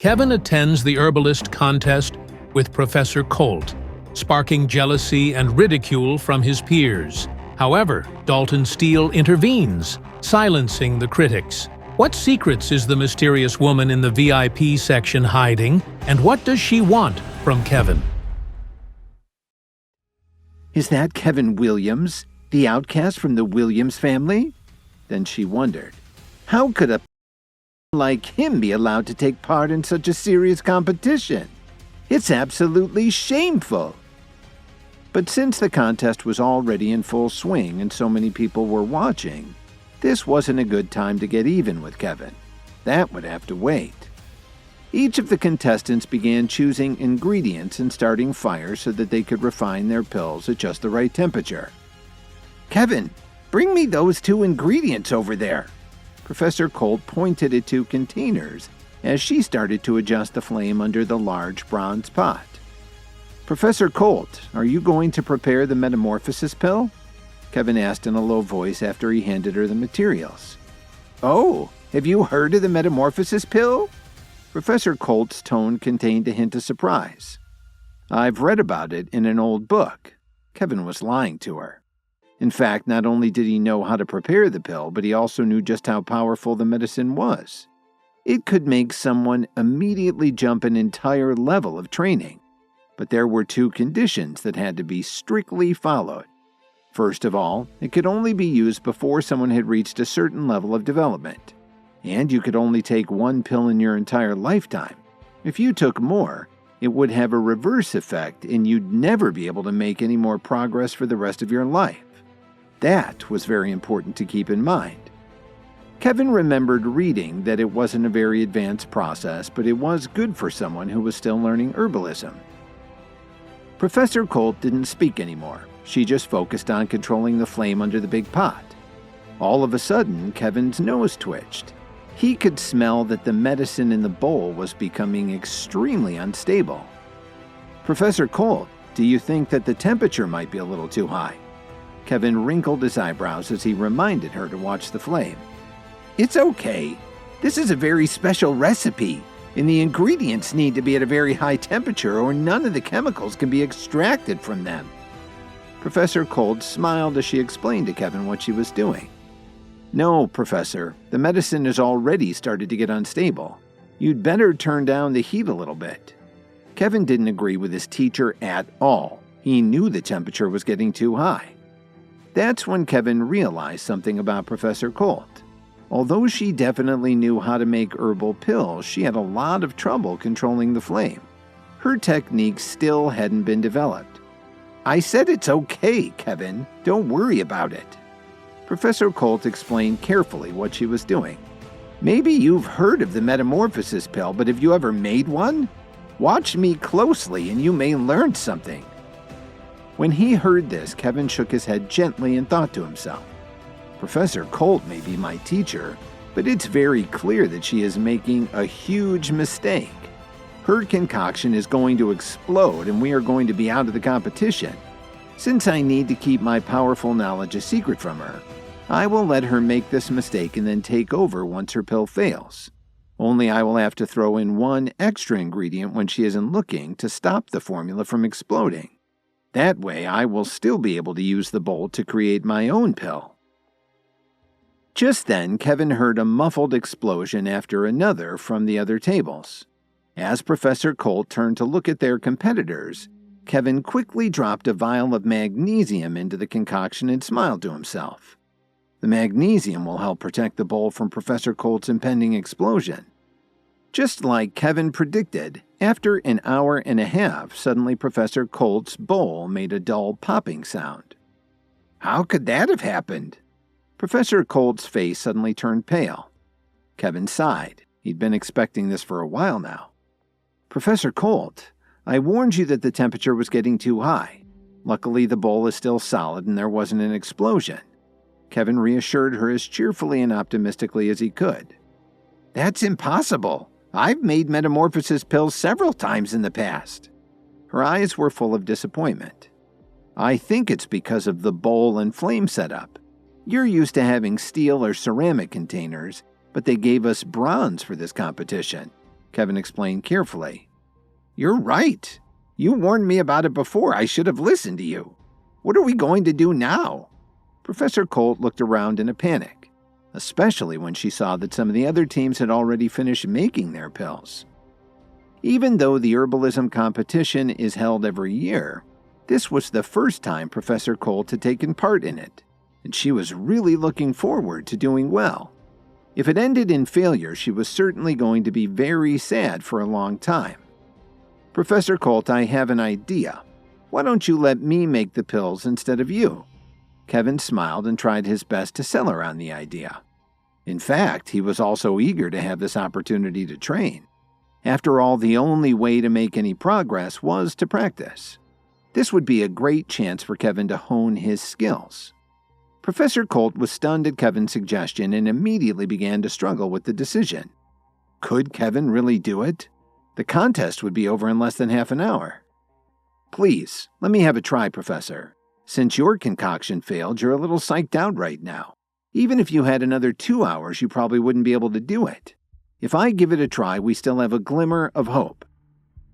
Kevin attends the herbalist contest with Professor Colt, sparking jealousy and ridicule from his peers. However, Dalton Steele intervenes, silencing the critics. What secrets is the mysterious woman in the VIP section hiding, and what does she want from Kevin? Is that Kevin Williams, the outcast from the Williams family? Then she wondered, how could a like him be allowed to take part in such a serious competition? It's absolutely shameful. But since the contest was already in full swing and so many people were watching, this wasn't a good time to get even with Kevin. That would have to wait. Each of the contestants began choosing ingredients and starting fires so that they could refine their pills at just the right temperature. "Kevin, bring me those 2 ingredients over there." Professor Colt pointed at 2 containers as she started to adjust the flame under the large bronze pot. "Professor Colt, are you going to prepare the Metamorphosis Pill?" Kevin asked in a low voice after he handed her the materials. "Oh, have you heard of the Metamorphosis Pill?" Professor Colt's tone contained a hint of surprise. "I've read about it in an old book." Kevin was lying to her. In fact, not only did he know how to prepare the pill, but he also knew just how powerful the medicine was. It could make someone immediately jump an entire level of training. But there were 2 conditions that had to be strictly followed. First of all, it could only be used before someone had reached a certain level of development. And you could only take 1 pill in your entire lifetime. If you took more, it would have a reverse effect and you'd never be able to make any more progress for the rest of your life. That was very important to keep in mind. Kevin remembered reading that it wasn't a very advanced process, but it was good for someone who was still learning herbalism. Professor Colt didn't speak anymore. She just focused on controlling the flame under the big pot. All of a sudden, Kevin's nose twitched. He could smell that the medicine in the bowl was becoming extremely unstable. "Professor Colt, do you think that the temperature might be a little too high?" Kevin wrinkled his eyebrows as he reminded her to watch the flame. "It's okay. This is a very special recipe, and the ingredients need to be at a very high temperature or none of the chemicals can be extracted from them." Professor Colt smiled as she explained to Kevin what she was doing. "No, Professor, the medicine has already started to get unstable. You'd better turn down the heat a little bit." Kevin didn't agree with his teacher at all. He knew the temperature was getting too high. That's when Kevin realized something about Professor Colt. Although she definitely knew how to make herbal pills, she had a lot of trouble controlling the flame. Her techniques still hadn't been developed. "I said it's okay, Kevin. Don't worry about it." Professor Colt explained carefully what she was doing. "Maybe you've heard of the Metamorphosis Pill, but have you ever made one? Watch me closely and you may learn something." When he heard this, Kevin shook his head gently and thought to himself, "Professor Colt may be my teacher, but it's very clear that she is making a huge mistake. Her concoction is going to explode and we are going to be out of the competition. Since I need to keep my powerful knowledge a secret from her, I will let her make this mistake and then take over once her pill fails. Only I will have to throw in 1 extra ingredient when she isn't looking to stop the formula from exploding. That way I will still be able to use the bowl to create my own pill." Just then, Kevin heard a muffled explosion after another from the other tables. As Professor Colt turned to look at their competitors, Kevin quickly dropped a vial of magnesium into the concoction and smiled to himself. The magnesium will help protect the bowl from Professor Colt's impending explosion. Just like Kevin predicted, after an hour and a half, suddenly Professor Colt's bowl made a dull popping sound. "How could that have happened?" Professor Colt's face suddenly turned pale. Kevin sighed. He'd been expecting this for a while now. "Professor Colt, I warned you that the temperature was getting too high. Luckily, the bowl is still solid and there wasn't an explosion." Kevin reassured her as cheerfully and optimistically as he could. "That's impossible. I've made Metamorphosis pills several times in the past." Her eyes were full of disappointment. "I think it's because of the bowl and flame setup. You're used to having steel or ceramic containers, but they gave us bronze for this competition. Kevin explained carefully. You're right. You warned me about it before. I should have listened to you. What are we going to do now? Professor Colt looked around in a panic, especially when she saw that some of the other teams had already finished making their pills. Even though the herbalism competition is held every year, this was the first time Professor Colt had taken part in it, and she was really looking forward to doing well. If it ended in failure, she was certainly going to be very sad for a long time. Professor Colt, I have an idea. Why don't you let me make the pills instead of you? Kevin smiled and tried his best to sell her on the idea. In fact, he was also eager to have this opportunity to train. After all, the only way to make any progress was to practice. This would be a great chance for Kevin to hone his skills. Professor Colt was stunned at Kevin's suggestion and immediately began to struggle with the decision. Could Kevin really do it? The contest would be over in less than half an hour. Please, let me have a try, Professor. Since your concoction failed, you're a little psyched out right now. Even if you had another 2 hours, you probably wouldn't be able to do it. If I give it a try, we still have a glimmer of hope.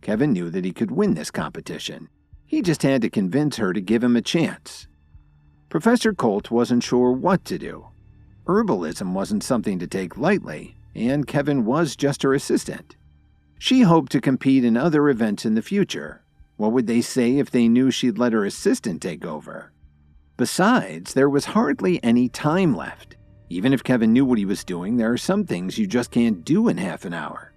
Kevin knew that he could win this competition. He just had to convince her to give him a chance. Professor Colt wasn't sure what to do. Herbalism wasn't something to take lightly, and Kevin was just her assistant. She hoped to compete in other events in the future. What would they say if they knew she'd let her assistant take over? Besides, there was hardly any time left. Even if Kevin knew what he was doing, there are some things you just can't do in half an hour.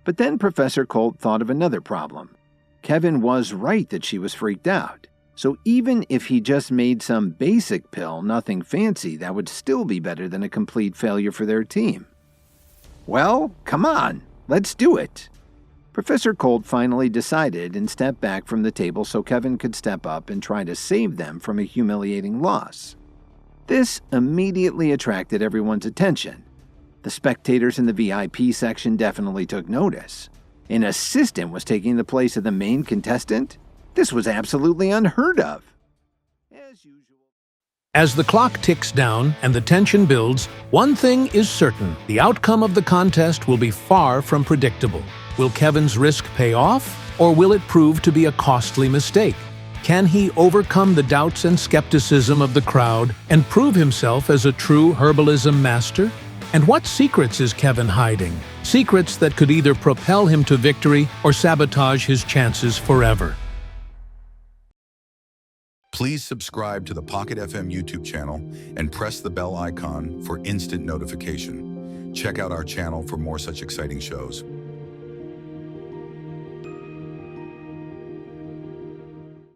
But then Professor Colt thought of another problem. Kevin was right that she was freaked out. So even if he just made some basic pill, nothing fancy, that would still be better than a complete failure for their team. Well, come on, let's do it. Professor Colt finally decided and stepped back from the table so Kevin could step up and try to save them from a humiliating loss. This immediately attracted everyone's attention. The spectators in the VIP section definitely took notice. An assistant was taking the place of the main contestant? This was absolutely unheard of. As usual. As the clock ticks down and the tension builds, one thing is certain: the outcome of the contest will be far from predictable. Will Kevin's risk pay off, or will it prove to be a costly mistake? Can he overcome the doubts and skepticism of the crowd and prove himself as a true herbalism master? And what secrets is Kevin hiding? Secrets that could either propel him to victory or sabotage his chances forever. Please subscribe to the Pocket FM YouTube channel and press the bell icon for instant notification. Check out our channel for more such exciting shows.